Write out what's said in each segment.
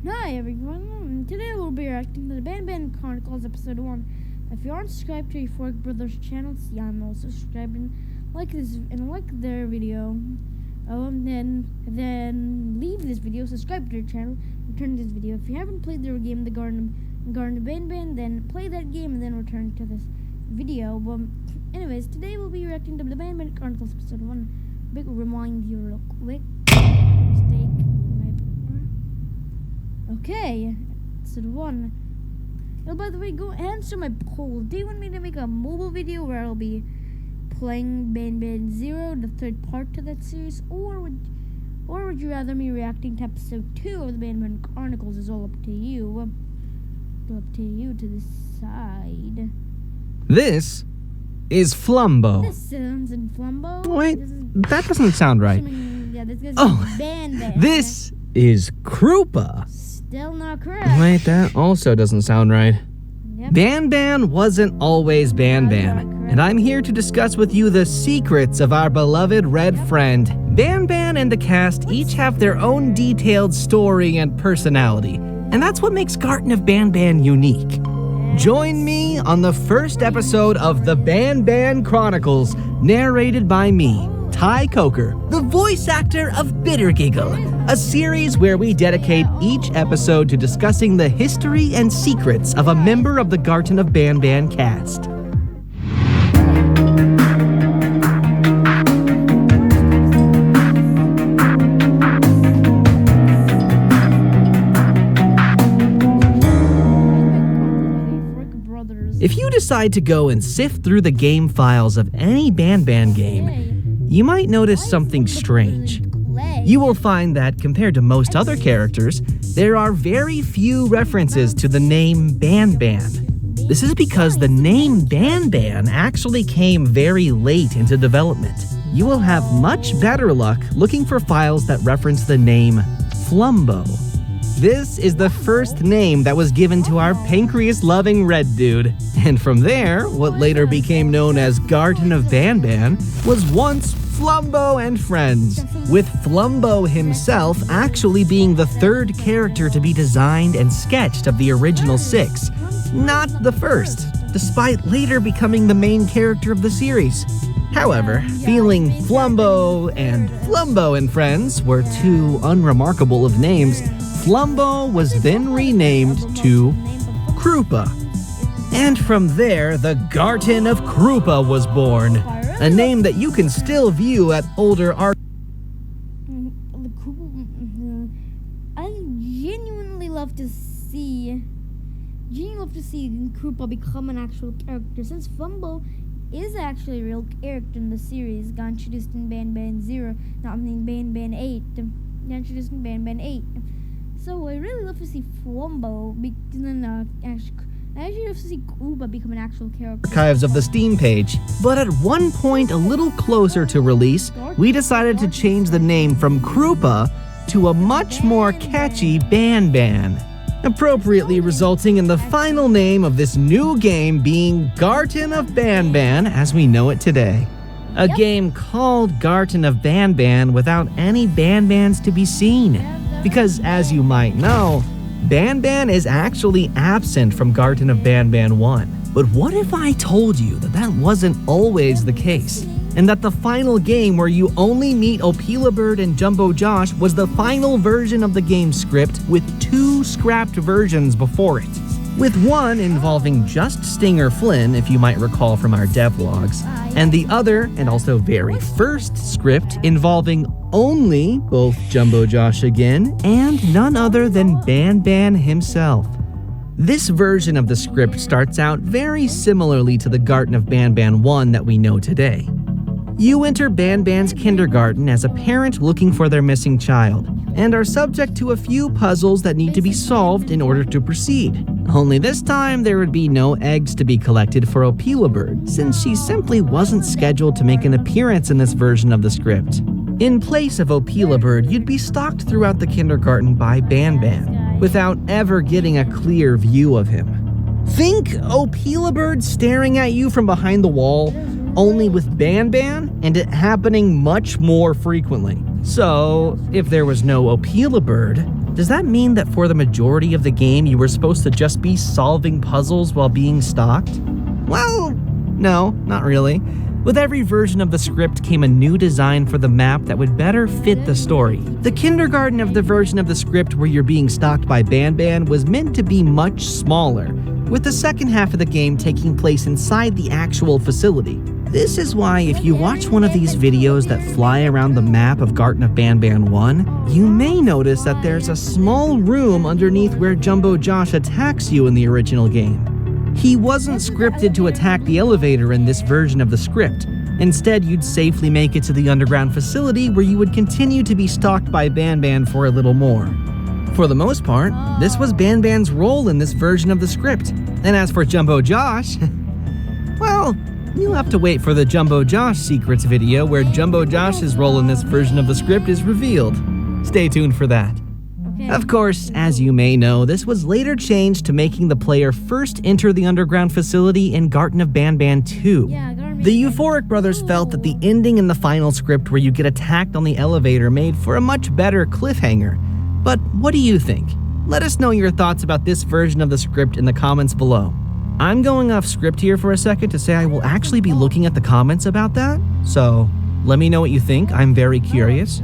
Hi everyone, today we'll be reacting to the Banban Chronicles episode 1. If you aren't subscribed to your Fork Brothers channel, see I'm also subscribed and like their video. Then leave this video, subscribe to their channel, return to this video. If you haven't played their game, The Garden of Banban, then play that game and then return to this video. Anyways, today we'll be reacting to the Banban Chronicles episode 1. Big remind here real quick. Okay, episode 1. Oh, by the way, go answer my poll. Do you want me to make a mobile video where I'll be playing Banban 0, the third part to that series, or would you rather me reacting to episode 2 of the Banban Chronicles? Is all up to you. Up to you to decide. This is Flumbo. This sounds in Flumbo. Wait, that doesn't sound right. Yeah, this is Banban. This is Krupa. Still not correct. Wait, that also doesn't sound right. Yep. Banban wasn't always Banban, and I'm here to discuss with you the secrets of our beloved red friend. Banban and the cast each have their own detailed story and personality, and that's what makes Garten of Banban unique. Join me on the first episode of the Banban Chronicles, narrated by me, Ty Coker, the voice actor of Bitter Giggle, a series where we dedicate each episode to discussing the history and secrets of a member of the Garten of Banban cast. If you decide to go and sift through the game files of any Banban game, you might notice something strange. You will find that, compared to most other characters, there are very few references to the name Banban. This is because the name Banban actually came very late into development. You will have much better luck looking for files that reference the name Flumbo. This is the first name that was given to our pancreas-loving red dude. And from there, what later became known as Garten of Banban was once Flumbo and Friends, with Flumbo himself actually being the third character to be designed and sketched of the original 6, not the first, despite later becoming the main character of the series. However, feeling Flumbo and Friends were too unremarkable of names, Flumbo was then renamed to Krupa. And from there, the Garten of Krupa was born, a name that you can still view at older art. I genuinely love to see Krupa become an actual character, since Flumbo is actually a real character in the series, got introduced in Banban 0, Banban 8, introduced in Banban 8. So I really love to see Flumbo I actually love to see Krupa become an actual character. Archives of the Steam page, but at one point a little closer to release, we decided to change the name from Krupa to a much more catchy Banban, appropriately resulting in the final name of this new game being Garten of Banban as we know it today. A game called Garten of Banban without any Banbans to be seen. Because, as you might know, Banban is actually absent from Garten of Banban 1. But what if I told you that that wasn't always the case, and that the final game where you only meet Opilabird and Jumbo Josh was the final version of the game script with 2 scrapped versions before it? With one involving just Stinger Flynn, if you might recall from our devlogs, and the other, and also very first script, involving only both Jumbo Josh again, and none other than Banban himself. This version of the script starts out very similarly to the Garten of Banban 1 that we know today. You enter Banban's kindergarten as a parent looking for their missing child, and are subject to a few puzzles that need to be solved in order to proceed. Only this time, there would be no eggs to be collected for Opilabird, since she simply wasn't scheduled to make an appearance in this version of the script. In place of Opilabird, you'd be stalked throughout the kindergarten by Banban, without ever getting a clear view of him. Think Opilabird staring at you from behind the wall, only with Banban, and it happening much more frequently. So, if there was no Opilabird, Does that mean that for the majority of the game you were supposed to just be solving puzzles while being stalked? Well, no, not really. With every version of the script came a new design for the map that would better fit the story. The kindergarten of the version of the script where you're being stalked by Banban was meant to be much smaller, with the second half of the game taking place inside the actual facility. This is why if you watch one of these videos that fly around the map of Garten of Banban 1, you may notice that there's a small room underneath where Jumbo Josh attacks you in the original game. He wasn't scripted to attack the elevator in this version of the script. Instead, you'd safely make it to the underground facility where you would continue to be stalked by Banban for a little more. For the most part, this was Banban's role in this version of the script. And as for Jumbo Josh, well, you'll have to wait for the Jumbo Josh Secrets video where Jumbo Josh's role in this version of the script is revealed. Stay tuned for that. Of course, as you may know, this was later changed to making the player first enter the underground facility in Garten of Banban 2. The Euphoric brothers felt that the ending in the final script where you get attacked on the elevator made for a much better cliffhanger. But what do you think? Let us know your thoughts about this version of the script in the comments below. I'm going off script here for a second to say I will actually be looking at the comments about that, so let me know what you think. I'm very curious.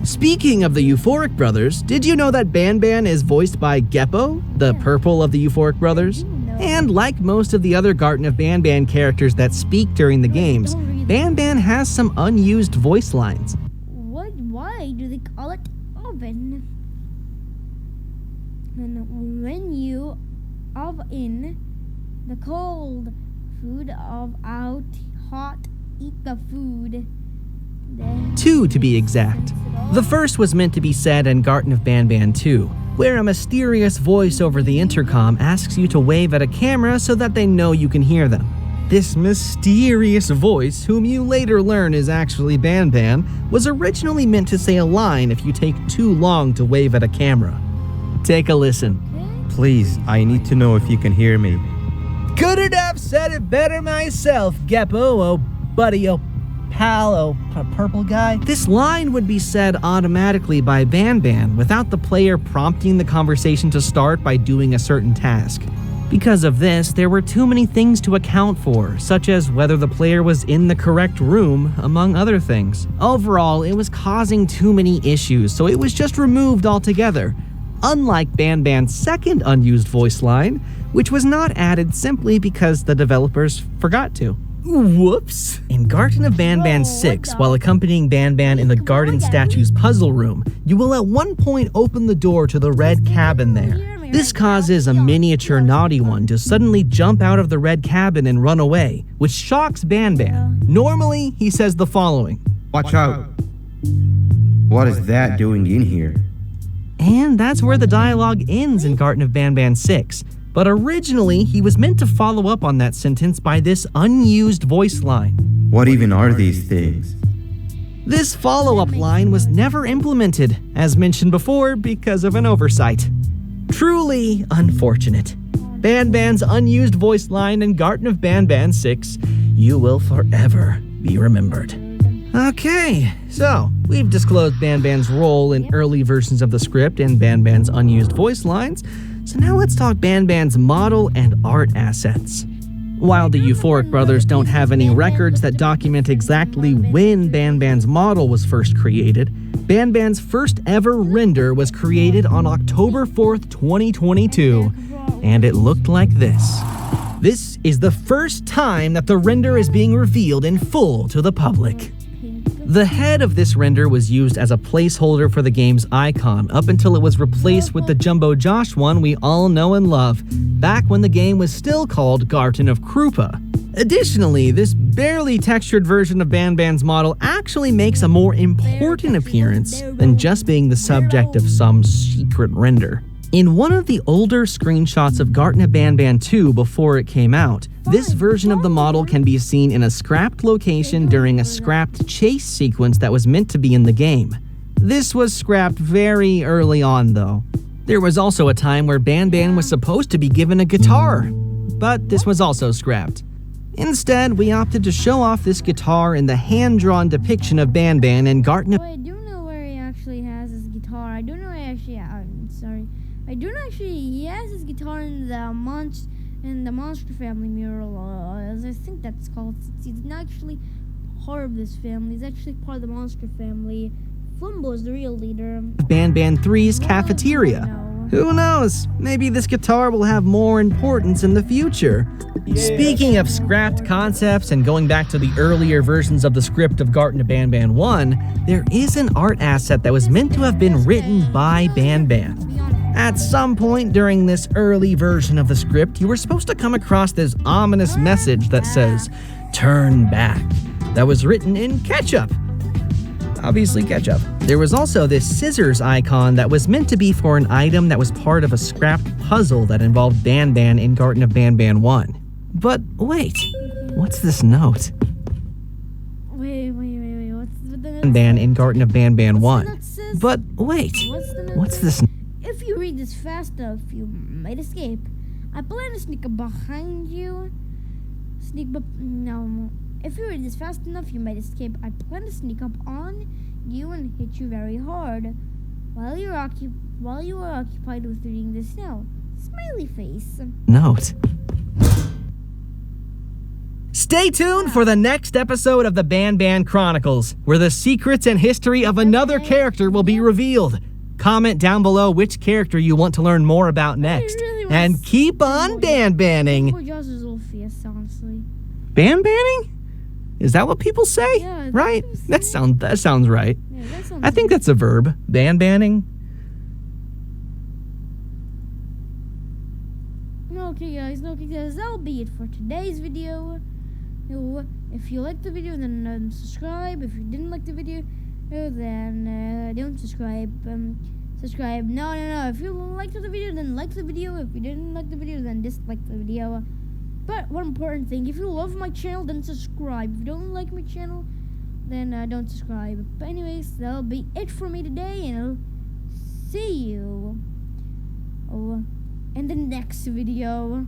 Speaking of the Euphoric brothers, did you know that Banban is voiced by Geppo, the purple of the Euphoric brothers? And like most of the other Garten of Banban characters that speak during the games, Banban has some unused voice lines. Why do they call it oven? And when you oven the cold food of out hot, eat the food. Two to be exact. The first was meant to be said in Garten of Banban 2, where a mysterious voice over the intercom asks you to wave at a camera so that they know you can hear them. This mysterious voice, whom you later learn is actually Banban, was originally meant to say a line if you take too long to wave at a camera. Take a listen. Please, I need to know if you can hear me. Couldn't have said it better myself, Geppo, oh buddy, oh pal, oh purple guy. This line would be said automatically by Banban without the player prompting the conversation to start by doing a certain task. Because of this, there were too many things to account for, such as whether the player was in the correct room, among other things. Overall, it was causing too many issues, so it was just removed altogether. Unlike Banban's second unused voice line, which was not added simply because the developers forgot to. Whoops! In Garten of Banban 6, while accompanying Banban in the garden statue's puzzle room, you will at one point open the door to the red cabin there. This causes a miniature naughty one to suddenly jump out of the red cabin and run away, which shocks Banban. Normally, he says the following. Watch out! What is that doing in here? And that's where the dialogue ends in Garten of Banban 6. But originally, he was meant to follow up on that sentence by this unused voice line. What even are these things? This follow-up line was never implemented, as mentioned before, because of an oversight. Truly unfortunate. Banban's unused voice line in Garten of Banban 6, you will forever be remembered. Okay, so we've disclosed Banban's role in early versions of the script and Banban's unused voice lines, so now let's talk Banban's model and art assets. While the Euphoric brothers don't have any records that document exactly when Banban's model was first created, Banban's first ever render was created on October 4th, 2022, and it looked like this. This is the first time that the render is being revealed in full to the public. The head of this render was used as a placeholder for the game's icon up until it was replaced with the Jumbo Josh one we all know and love, back when the game was still called Garten of Krupa. Additionally, this barely textured version of Banban's model actually makes a more important appearance than just being the subject of some secret render. In one of the older screenshots of Garten of Banban 2 before it came out, this version of the model can be seen in a scrapped location during a scrapped chase sequence that was meant to be in the game. This was scrapped very early on though. There was also a time where Banban was supposed to be given a guitar, but this was also scrapped. Instead, we opted to show off this guitar in the hand-drawn depiction of Banban in Garten of... I do know where he actually has his guitar. I don't know where he actually... I'm sorry. he has his guitar in the Monster Family mural, as I think that's called. He's not actually part of this family. He's actually part of the Monster Family. Flumbo is the real leader. Banban 3's cafeteria. No. Who knows? Maybe this guitar will have more importance in the future. Speaking of scrapped concepts and going back to the earlier versions of the script of Garten of Banban 1, there is an art asset that was meant to have been written by Banban. At some point during this early version of the script, you were supposed to come across this ominous message that says, "Turn back," that was written in ketchup. Obviously ketchup. There was also this scissors icon that was meant to be for an item that was part of a scrapped puzzle that involved Banban in Garten of Banban 1. But wait, what's this note? Wait, what's the note? Banban in Garten of Banban 1. What's the note says? But wait, what's this? If you read this fast enough, you might escape. I plan to sneak up behind you. No. If you read this fast enough, you might escape. I plan to sneak up on you and hit you very hard while you are occupied with reading this now. Smiley face. Note. Stay tuned for the next episode of the Banban Chronicles, where the secrets and history of another character will be revealed. Comment down below which character you want to learn more about next. And keep on Banbanning. Poor Jaws is a little fierce, honestly. Banbanning? Is that what people say? Yeah, right? people say. That sounds right. Yeah, that sounds I think that's a verb. Banbanning. Okay guys, that'll be it for today's video. If you liked the video, then subscribe. If you didn't like the video, then don't subscribe. Subscribe. No. If you liked the video, then like the video. If you didn't like the video, then dislike the video. But one important thing, if you love my channel, then subscribe. If you don't like my channel, then don't subscribe. But anyways, that'll be it for me today, and I'll see you in the next video.